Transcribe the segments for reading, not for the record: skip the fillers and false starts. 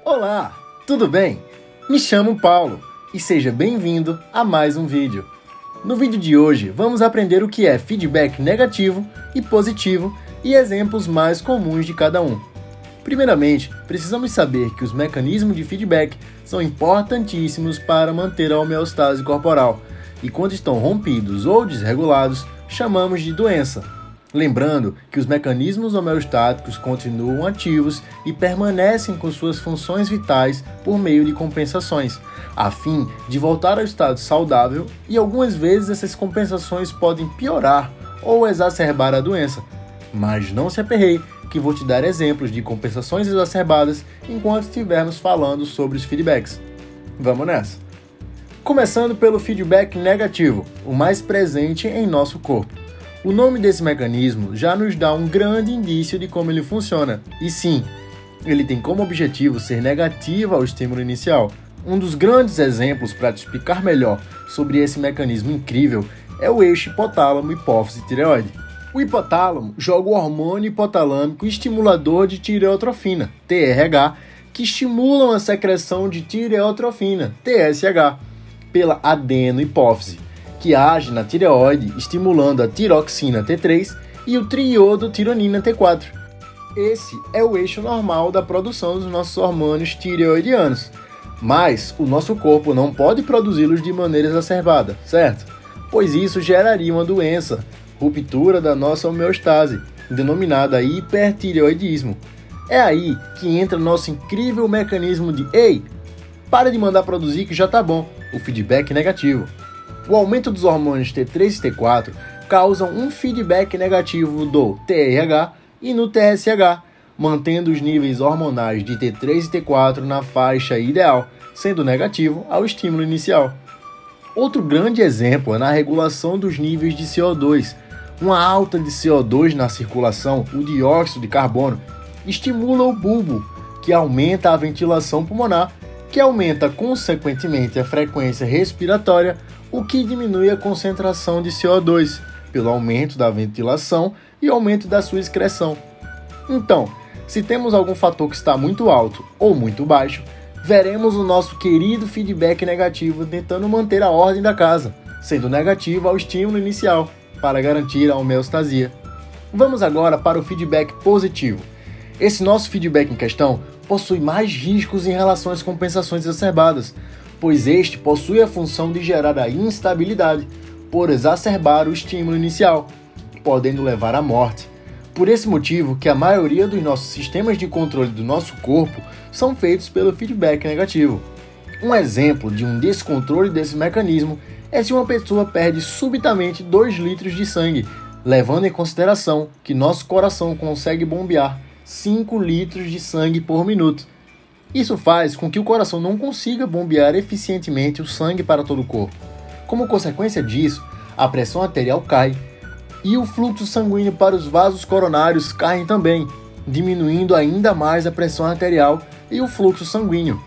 Olá, tudo bem? Me chamo Paulo e seja bem-vindo a mais um vídeo. No vídeo de hoje vamos aprender o que é feedback negativo e positivo e exemplos mais comuns de cada um. Primeiramente, precisamos saber que os mecanismos de feedback são importantíssimos para manter a homeostase corporal e quando estão rompidos ou desregulados, chamamos de doença. Lembrando que os mecanismos homeostáticos continuam ativos e permanecem com suas funções vitais por meio de compensações, a fim de voltar ao estado saudável e algumas vezes essas compensações podem piorar ou exacerbar a doença. Mas não se aperreie, que vou te dar exemplos de compensações exacerbadas enquanto estivermos falando sobre os feedbacks. Vamos nessa! Começando pelo feedback negativo, o mais presente em nosso corpo. O nome desse mecanismo já nos dá um grande indício de como ele funciona. E sim, ele tem como objetivo ser negativo ao estímulo inicial. Um dos grandes exemplos para te explicar melhor sobre esse mecanismo incrível é o eixo hipotálamo-hipófise-tireoide. O hipotálamo joga o hormônio hipotalâmico estimulador de tireotrofina, TRH, que estimulam a secreção de tireotrofina, TSH, pela adenohipófise, que age na tireoide, estimulando a tiroxina T3 e o triiodotironina T4. Esse é o eixo normal da produção dos nossos hormônios tireoidianos, mas o nosso corpo não pode produzi-los de maneira exacerbada, certo? Pois isso geraria uma doença, ruptura da nossa homeostase, denominada hipertireoidismo. É aí que entra nosso incrível mecanismo de "Ei, para de mandar produzir que já tá bom", o feedback negativo. O aumento dos hormônios T3 e T4 causam um feedback negativo do TRH e no TSH, mantendo os níveis hormonais de T3 e T4 na faixa ideal, sendo negativo ao estímulo inicial. Outro grande exemplo é na regulação dos níveis de CO2. Uma alta de CO2 na circulação, o dióxido de carbono, estimula o bulbo, que aumenta a ventilação pulmonar, que aumenta consequentemente a frequência respiratória, o que diminui a concentração de CO2, pelo aumento da ventilação e aumento da sua excreção. Então, se temos algum fator que está muito alto ou muito baixo, veremos o nosso querido feedback negativo tentando manter a ordem da casa, sendo negativo ao estímulo inicial, para garantir a homeostasia. Vamos agora para o feedback positivo. Esse nosso feedback em questão possui mais riscos em relação às compensações exacerbadas, pois este possui a função de gerar a instabilidade, por exacerbar o estímulo inicial, podendo levar à morte. Por esse motivo que a maioria dos nossos sistemas de controle do nosso corpo são feitos pelo feedback negativo. Um exemplo de um descontrole desse mecanismo é se uma pessoa perde subitamente 2 litros de sangue, levando em consideração que nosso coração consegue bombear 5 litros de sangue por minuto. Isso faz com que o coração não consiga bombear eficientemente o sangue para todo o corpo. Como consequência disso, a pressão arterial cai e o fluxo sanguíneo para os vasos coronários cai também, diminuindo ainda mais a pressão arterial e o fluxo sanguíneo,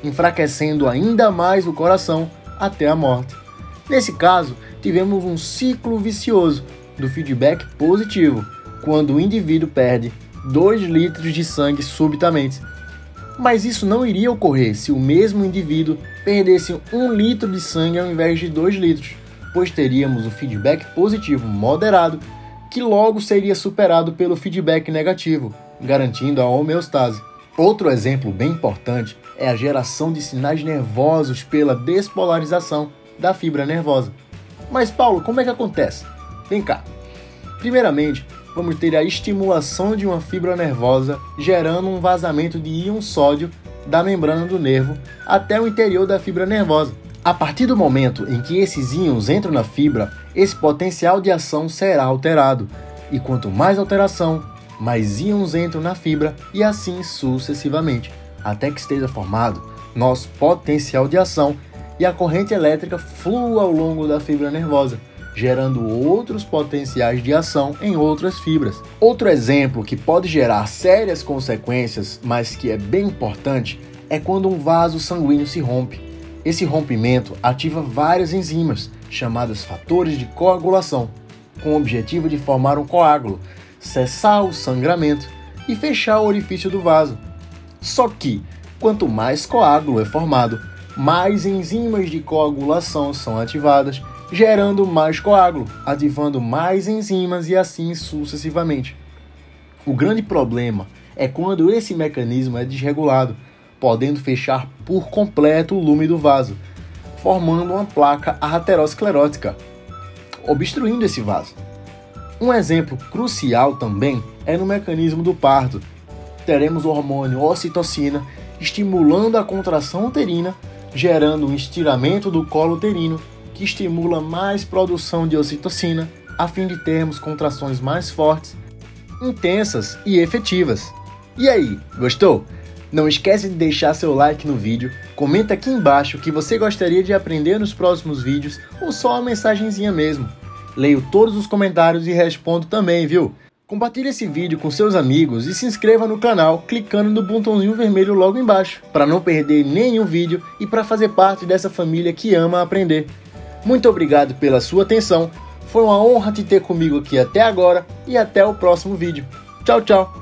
enfraquecendo ainda mais o coração até a morte. Nesse caso, tivemos um ciclo vicioso do feedback positivo, quando o indivíduo perde 2 litros de sangue subitamente. Mas isso não iria ocorrer se o mesmo indivíduo perdesse 1 litro de sangue ao invés de 2 litros, pois teríamos o feedback positivo moderado, que logo seria superado pelo feedback negativo, garantindo a homeostase. Outro exemplo bem importante é a geração de sinais nervosos pela despolarização da fibra nervosa. Mas Paulo, como é que acontece? Vem cá. Primeiramente, vamos ter a estimulação de uma fibra nervosa gerando um vazamento de íon sódio da membrana do nervo até o interior da fibra nervosa. A partir do momento em que esses íons entram na fibra, esse potencial de ação será alterado, e quanto mais alteração, mais íons entram na fibra e assim sucessivamente, até que esteja formado nosso potencial de ação e a corrente elétrica flua ao longo da fibra nervosa, gerando outros potenciais de ação em outras fibras. Outro exemplo que pode gerar sérias consequências, mas que é bem importante, é quando um vaso sanguíneo se rompe. Esse rompimento ativa várias enzimas, chamadas fatores de coagulação, com o objetivo de formar um coágulo, cessar o sangramento e fechar o orifício do vaso. Só que, Quanto mais coágulo é formado, mais enzimas de coagulação são ativadas, gerando mais coágulo, ativando mais enzimas e assim sucessivamente. O grande problema é quando esse mecanismo é desregulado, podendo fechar por completo o lume do vaso, formando uma placa aterosclerótica, obstruindo esse vaso. Um exemplo crucial também é no mecanismo do parto. Teremos o hormônio ocitocina estimulando a contração uterina, gerando um estiramento do colo uterino, que estimula mais produção de ocitocina, a fim de termos contrações mais fortes, intensas e efetivas. E aí, gostou? Não esquece de deixar seu like no vídeo, comenta aqui embaixo o que você gostaria de aprender nos próximos vídeos ou só uma mensagenzinha mesmo. Leio todos os comentários e respondo também, viu? Compartilhe esse vídeo com seus amigos e se inscreva no canal clicando no botãozinho vermelho logo embaixo, para não perder nenhum vídeo e para fazer parte dessa família que ama aprender. Muito obrigado pela sua atenção, foi uma honra te ter comigo aqui até agora e até o próximo vídeo. Tchau, tchau!